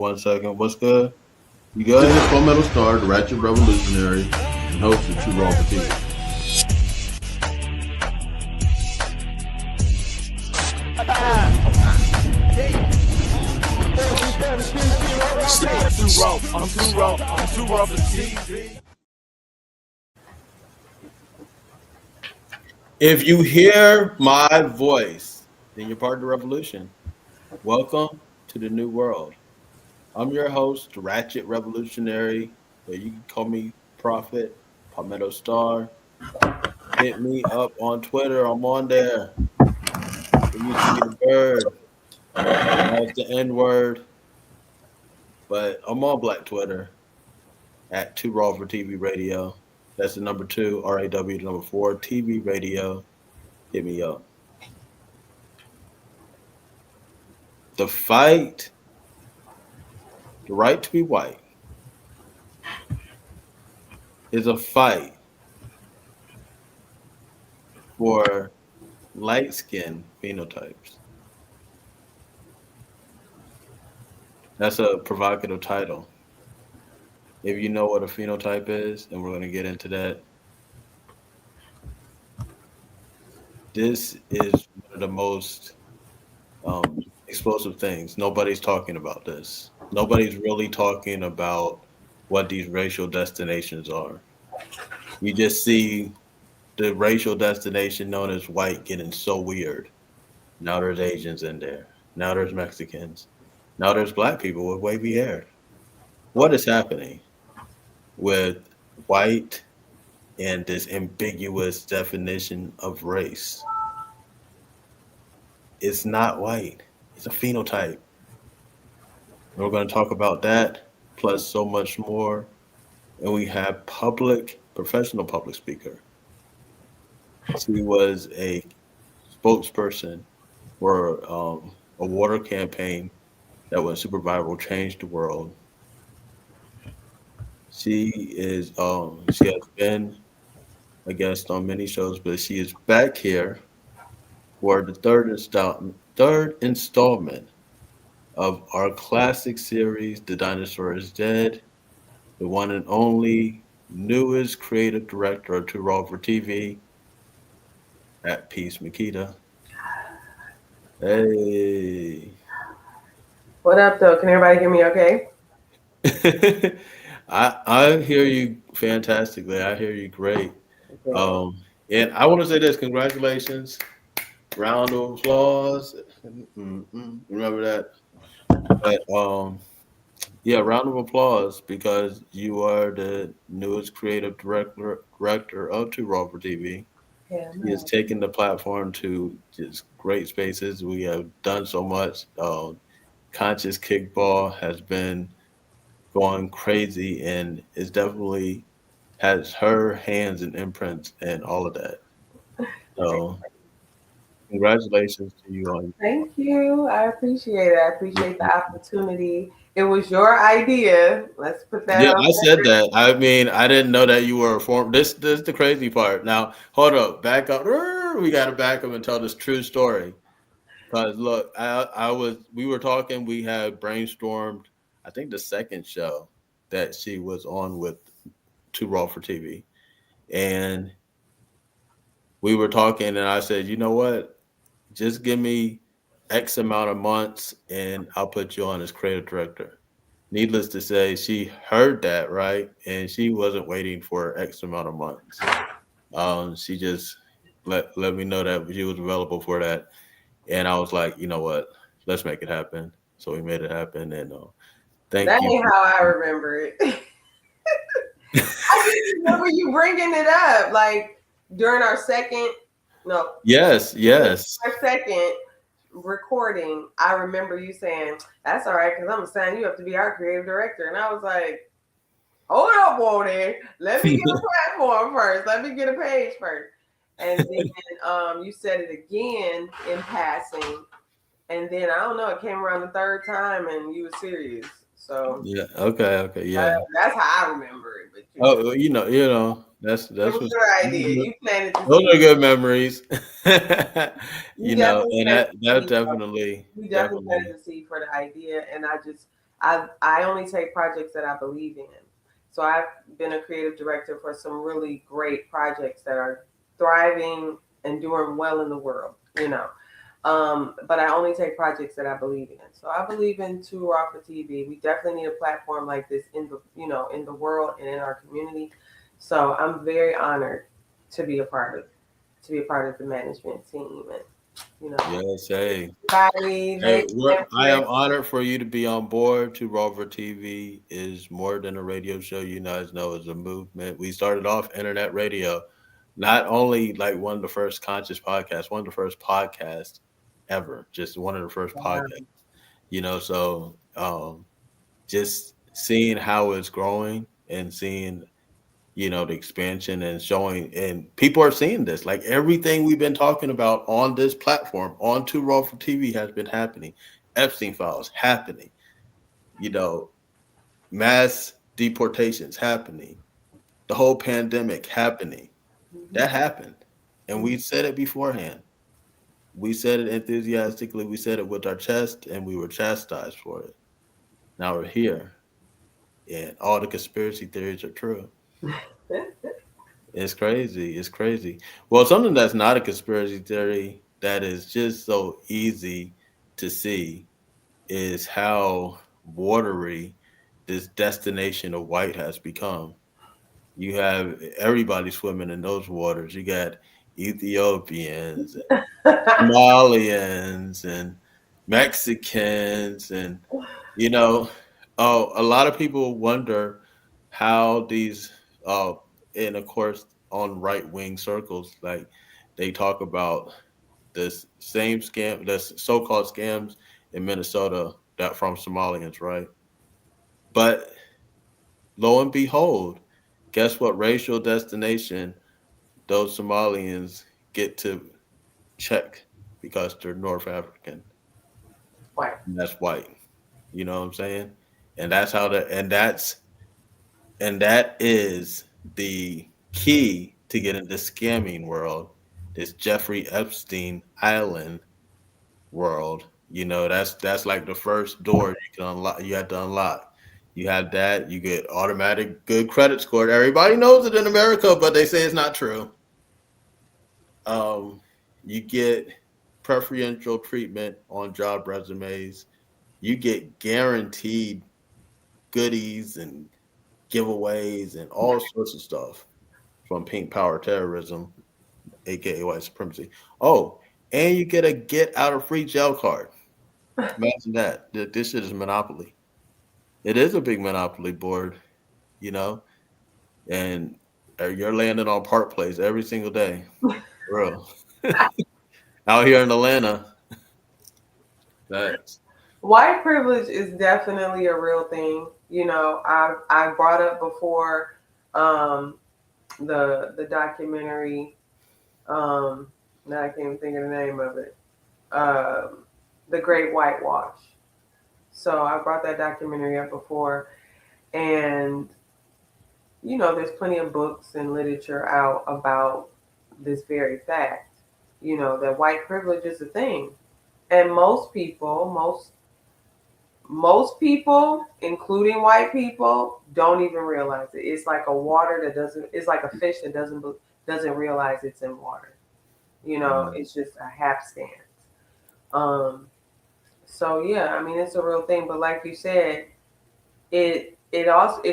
1 second. What's good? You This good? is Palmetto Star, the Ratchet Revolutionary, and host of Too Raw for TV. If you hear my voice, then you're part of the revolution. Welcome to the new world. I'm your host, Ratchet Revolutionary, but you can call me Prophet, Palmetto Star. Hit me up on Twitter. I'm on there. It used to be the bird. Now it's the N word, but I'm on Black Twitter at 2 Raw for TV Radio. That's the number 2, RAW, the number 4, TV Radio. Hit me up. The fight, the right to be white, is a fight for light skin phenotypes. That's a provocative title. If you know what a phenotype is, and we're going to get into that, this is one of the most explosive things. Nobody's talking about this. Nobody's really talking about what these racial destinations are. You just see the racial destination known as white getting so weird. Now there's Asians in there. Now there's Mexicans. Now there's black people with wavy hair. What is happening with white and this ambiguous definition of race? It's not white. It's a phenotype. And we're going to talk about that plus so much more. And we have professional public speaker. She was a spokesperson for a water campaign that went super viral, changed the world. She has been a guest on many shows, but she is back here for the third installment of our classic series, The Dinosaur is Dead. The one and only newest creative director of Too Raw for TV, AtPeace Makita. Hey. What up, though? Can everybody hear me okay? I hear you fantastically. I hear you great. Okay. And I want to say this: congratulations, round of applause. Remember that? But yeah, round of applause because you are the newest creative director of Too Raw for TV. Yeah, He has no. taken the platform to just great spaces. We have done so much. Conscious Kickball has been going crazy and is definitely has her hands and imprints and all of that. So congratulations to you on. Thank you. I appreciate it. I appreciate the opportunity. It was your idea. Let's put that Yeah, on I said record. that. I mean, I didn't know that you were a form. This is the crazy part. Now, hold up, back up. We got to back up and tell this true story. Cause look, we were talking. We had brainstormed. I think the second show that she was on with Too Raw for TV, and we were talking, and I said, you know what? Just give me X amount of months, and I'll put you on as creative director. Needless to say, she heard that, right? And she wasn't waiting for X amount of months. She just let me know that she was available for that. And I was like, you know what? Let's make it happen. So we made it happen. And thank That you. ain't how I remember it. I just remember you bringing it up, like during our second, no, Yes, yes. our second recording. I remember you saying, "That's all right, because I'm gonna sign you up to be our creative director," and I was like, hold up on it. Let me get a platform first. Let me get a page first. And then you said it again in passing. And then I don't know, it came around the third time and you were serious. So Yeah. Okay. Okay. Yeah. that's how I remember it. But Oh, well, that's it was what's your idea. You planted the those seed. are good memories. You definitely And planted that the that seed. definitely You definitely definitely planted the seed for the idea. And I just I only take projects that I believe in. So I've been a creative director for some really great projects that are thriving and doing well in the world, you know. But I only take projects that I believe in. So I believe in Too Raw for TV. We definitely need a platform like this in the, you know, in the world and in our community. So I'm very honored to be a part of the management team, and you know, Yes, hey. everybody, Hey, ladies and I am honored for you to be on board. To Rover TV is more than a radio show. You guys know it's a movement. We started off internet radio, not only like one of the first conscious podcasts, one of the first podcasts ever, just one of the first podcasts. You know, so just seeing how it's growing and seeing the expansion and showing, and people are seeing this. Like everything we've been talking about on this platform, on Too Raw for TV, has been happening. Epstein files happening, you know, mass deportations happening, the whole pandemic happening. That happened. And we said it beforehand. We said it enthusiastically. We said it with our chest, and we were chastised for it. Now we're here, and all the conspiracy theories are true. It's crazy. It's crazy. Well, something that's not a conspiracy theory that is just so easy to see is how watery this destination of white has become. You have everybody swimming in those waters. You got Ethiopians, Somalians, and Mexicans, and you know, a lot of people wonder how these, uh, and of course, on right wing circles, like they talk about this same scam, this so called scams in Minnesota that from Somalians, right? But lo and behold, guess what racial destination those Somalians get to check because they're North African? white. And that's white. You know what I'm saying? And that's how the and that is the key to get in the scamming world, this Jeffrey Epstein Island world. That's like the first door you can unlock. You have to unlock. You have that. You get automatic good credit score. Everybody knows it in America, but they say it's not true. Um, you get preferential treatment on job resumes. You get guaranteed goodies and giveaways and all sorts of stuff from pink power terrorism, aka white supremacy. Oh, and you get out of free jail card. Imagine that. This shit is monopoly. It is a big monopoly board, you know, and you're landing on Park Place every single day, bro. Out here in Atlanta, that's White privilege is definitely a real thing. You know, I brought up before um, the documentary. Now I can't even think of the name of it. The Great Whitewash. So I brought that documentary up before, and you know, there's plenty of books and literature out about this very fact. You know, that white privilege is a thing, and most people, including white people, don't even realize it. It's like a water that doesn't. It's like a fish that doesn't realize it's in water. You know, it's just a half stance. Um, so yeah, I mean it's a real thing. But like you said, it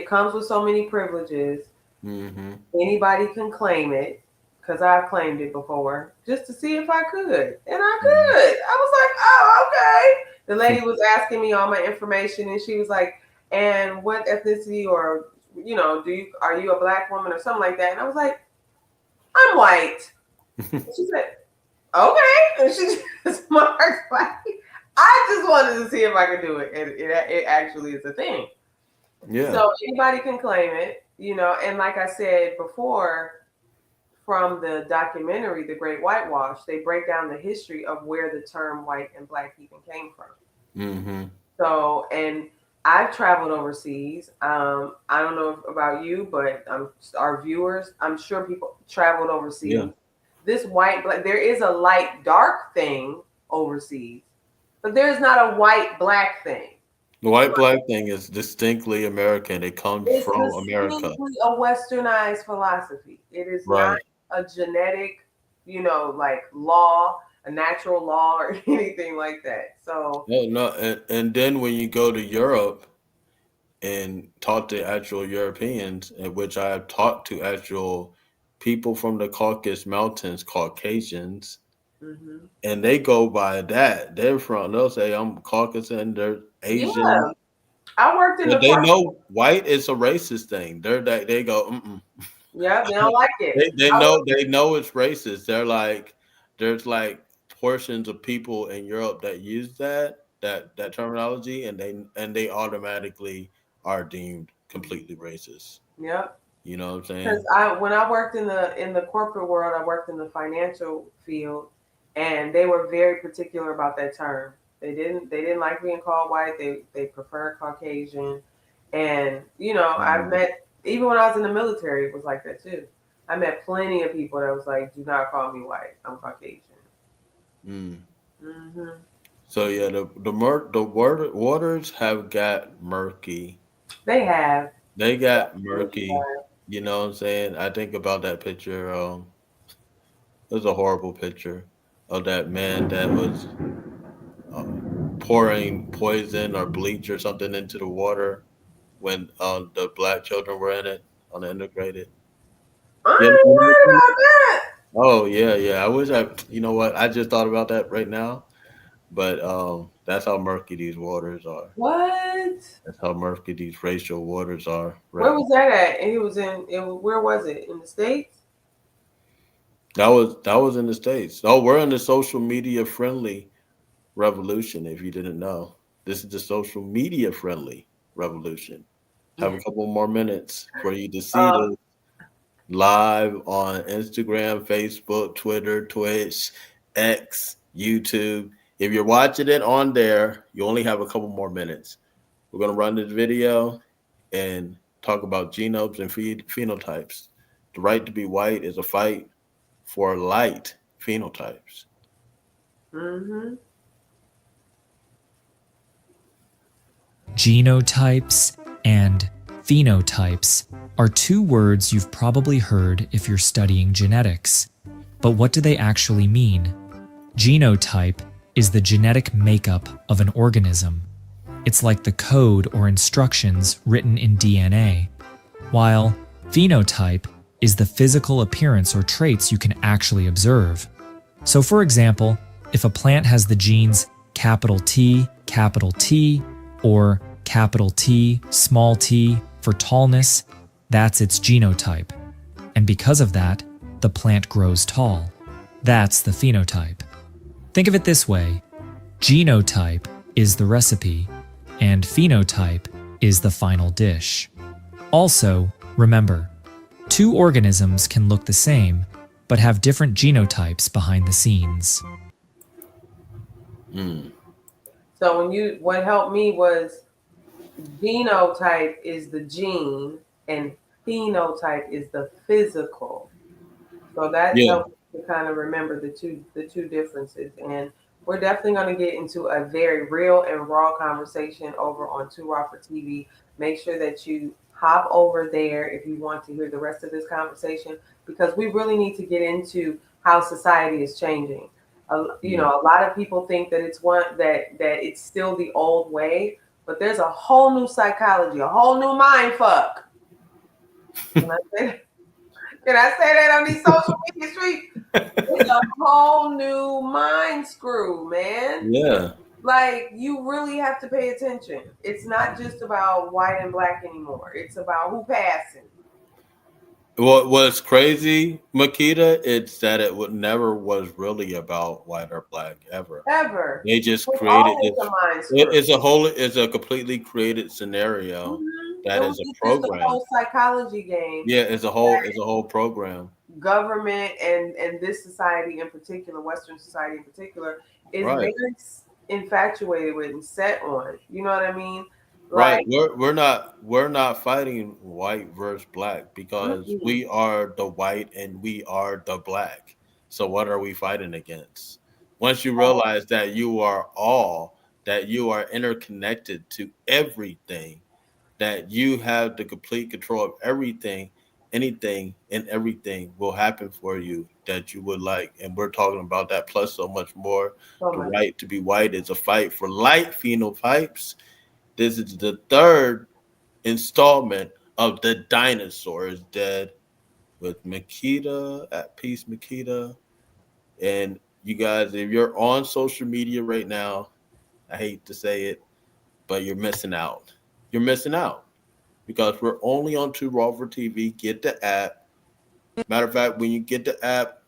comes with so many privileges. mm-hmm. Anybody can claim it because I've claimed it before just to see if I could, and I could. I was like, oh, okay. The lady was asking me all my information, and she was like, "And what ethnicity, or you know, are you a black woman or something like that?" And I was like, "I'm white." And she said, "Okay," and she just marked like, I just wanted to see if I could do it, and it actually is a thing. Yeah. So anybody can claim it, you know. And like I said before, from the documentary, The Great Whitewash, they break down the history of where the term white and black even came from. Mm-hmm. So, and I've traveled overseas. I don't know about you, but our viewers, I'm sure people traveled overseas. Yeah. This white, black, there is a light, dark thing overseas, but there's not a white, black thing. The white black thing is distinctly American. It comes It's from America. distinctly a westernized philosophy. It is not Right. a genetic, like law, a natural law, or anything like that. So, No, no, and then when you go to Europe and talk to actual Europeans, in which I have talked to actual people from the Caucasus Mountains, Caucasians, mhm. and they go by that. They'll say I'm Caucasian, they're Asian, Yeah, I worked in but the they corporate. know white is a racist thing. They go, mm-mm. Yeah, they don't like it. They I know worked, it's racist. They're like there's like portions of people in Europe that use that terminology, and they automatically are deemed completely racist. yeah. You know what I'm Because saying? when I worked in the corporate world, I worked in the financial field, and they were very particular about that term. They didn't like being called white. They preferred Caucasian, and I've Mm, met, even when I was in the military, it was like that too. I met plenty of people that was like, "Do not call me white. I'm Caucasian." mm. Hmm. So yeah, waters have got murky. They have. They got murky. You know what I'm saying? I think about that picture. It was a horrible picture of that man that was uh, pouring poison or bleach or something into the water when the black children were in it on the integrated. I Yeah. ain't worried about that. Oh yeah, yeah. I wish I. You know what? I just thought about that right now. But that's how murky these waters are. What? That's how murky these racial waters are. Where Right. was that at? And he was where was it? In the States? That was in the States. Oh, we're in the social media friendly revolution. If you didn't know, this is the social media friendly revolution. Have a couple more minutes for you to see Uh, this live on Instagram, Facebook, Twitter, Twitch, X, YouTube. If you're watching it on there, you only have a couple more minutes. We're going to run this video and talk about genomes and phenotypes. The right to be white is a fight for light phenotypes. mm-hmm. Genotypes and phenotypes are two words you've probably heard if you're studying genetics. But what do they actually mean? Genotype is the genetic makeup of an organism. It's like the code or instructions written in DNA, while phenotype is the physical appearance or traits you can actually observe. So for example, if a plant has the genes capital T, or capital T, small t for tallness, that's its genotype. And because of that, the plant grows tall. That's the phenotype. Think of it this way: genotype is the recipe, and phenotype is the final dish. Also, remember, two organisms can look the same, but have different genotypes behind the scenes. Mm. So what helped me was genotype is the gene and phenotype is the physical. So that Yeah. helps to kind of remember the two differences. And we're definitely going to get into a very real and raw conversation over on Too Raw for TV. Make sure that you hop over there if you want to hear the rest of this conversation, because we really need to get into how society is changing. Mm. A lot of people think that that it's still the old way, but there's a whole new psychology, a whole new mind fuck. Can I say that? Can I say that on these social media streets? It's a whole new mind screw, man. Yeah. Like, you really have to pay attention. It's not just about white and black anymore. It's about who passing. What's crazy, Makita, it's that it would never was really about white or black ever. Ever. They just It's created always this. a mind screw. It's a completely created scenario that is a It's just a program. whole psychology game. Yeah, it's a whole program. Government and this society in particular, Western society in particular, is Right. very infatuated with and set on. You know what I mean? Right. Like, We're not fighting white versus black because mm-mm. we are the white and we are the black. So what are we fighting against? Once you realize that you are all, that you are interconnected to everything, that you have the complete control of everything, anything and everything will happen for you that you would like. And we're talking about that plus so much more. So The much. right to be white is a fight for light phenotypes. This is the third installment of The Dinosaur is Dead with Makita, AtPeace Makita. And you guys, if you're on social media right now, I hate to say it, but you're missing out. You're missing out because we're only on Two Raw for TV. Get the app. Matter of fact, when you get the app,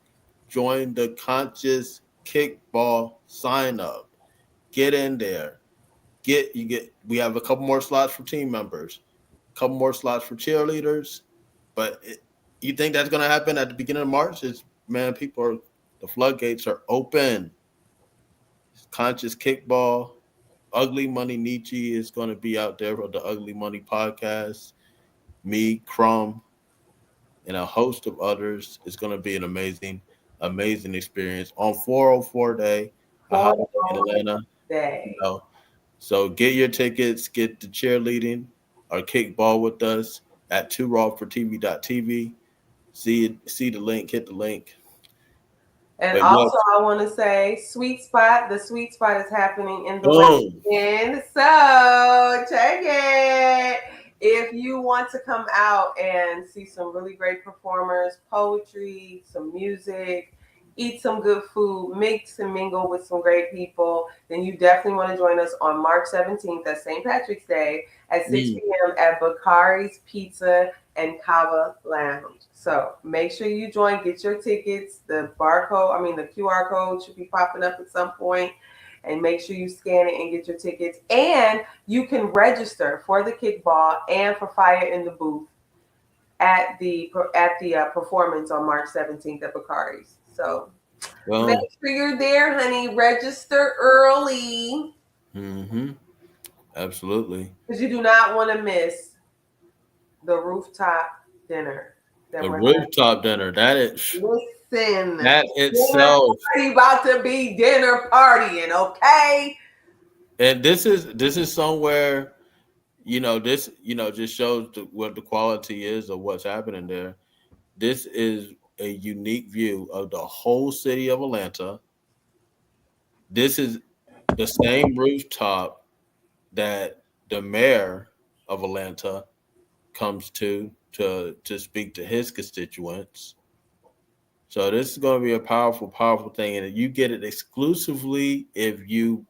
join the Conscious Kickball sign up. Get in there. We have a couple more slots for team members, a couple more slots for cheerleaders. But you think that's going to happen at the beginning of March? The floodgates are open. Conscious Kickball. Ugly Money Nietzsche is going to be out there for the Ugly Money podcast. Me, Crumb, and a host of others. It's going to be an amazing, amazing experience on 404 Day, a holiday in Atlanta. Day. So get your tickets, get the cheerleading or kickball with us at 2rawfortv.tv. See the link, hit the link. And But also, yes. I want to say, Sweet Spot. The Sweet Spot is happening in the weekend, so check it. If you want to come out and see some really great performers, poetry, some music, eat some good food, mix and mingle with some great people, then you definitely want to join us on March 17th at St. Patrick's Day at 6 p.m. at Bakari's Pizza and Kava Lounge. So make sure you join, get your tickets. The QR code should be popping up at some point. And make sure you scan it and get your tickets. And you can register for the kickball and for Fire in the Booth at the performance on March 17th at Bakari's. So make sure you're there, honey. Register early. Mm-hmm. Absolutely. Because you do not want to miss the rooftop dinner. Rooftop dinner. That is. Listen. That itself. Dinner about to be dinner partying, okay? And this is somewhere, this just shows what the quality is of what's happening there. This is a unique view of the whole city of Atlanta. This is the same rooftop that the mayor of Atlanta comes to speak to his constituents. So this is going to be a powerful, powerful thing. And you get it exclusively if you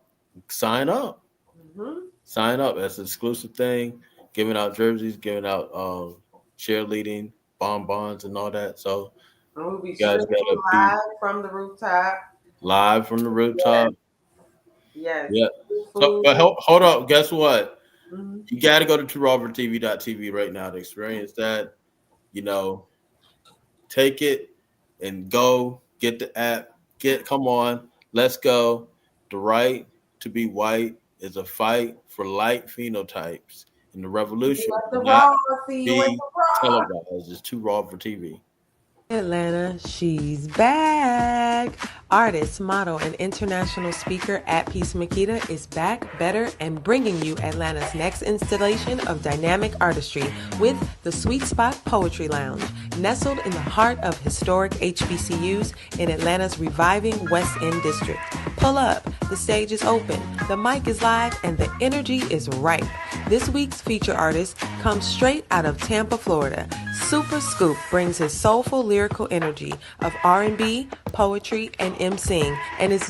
sign up. Mm-hmm. Sign up. That's an exclusive thing. Giving out jerseys, giving out cheerleading, bonbons, and all that. So we'll be live from the rooftop. Live from the rooftop. Yes. Yeah. So, but hold up. Guess what? Mm-hmm. You got to go to TrueRobertTV.tv right now to experience that. Take it and go get the app. Come on. Let's go. The right to be white is a fight for light phenotypes. And the revolution will not be televised. It's Too Raw for TV. Atlanta, she's back. Artist, model, and international speaker AtPeace Makita is back, better, and bringing you Atlanta's next installation of dynamic artistry with the Sweet Spot Poetry Lounge, nestled in the heart of historic HBCUs in Atlanta's reviving West End district. Pull up, the stage is open, the mic is live, and the energy is right. This week's feature artist comes straight out of Tampa, Florida. Super Scoop brings his soulful lyrical energy of R&B, poetry, and emceeing, and is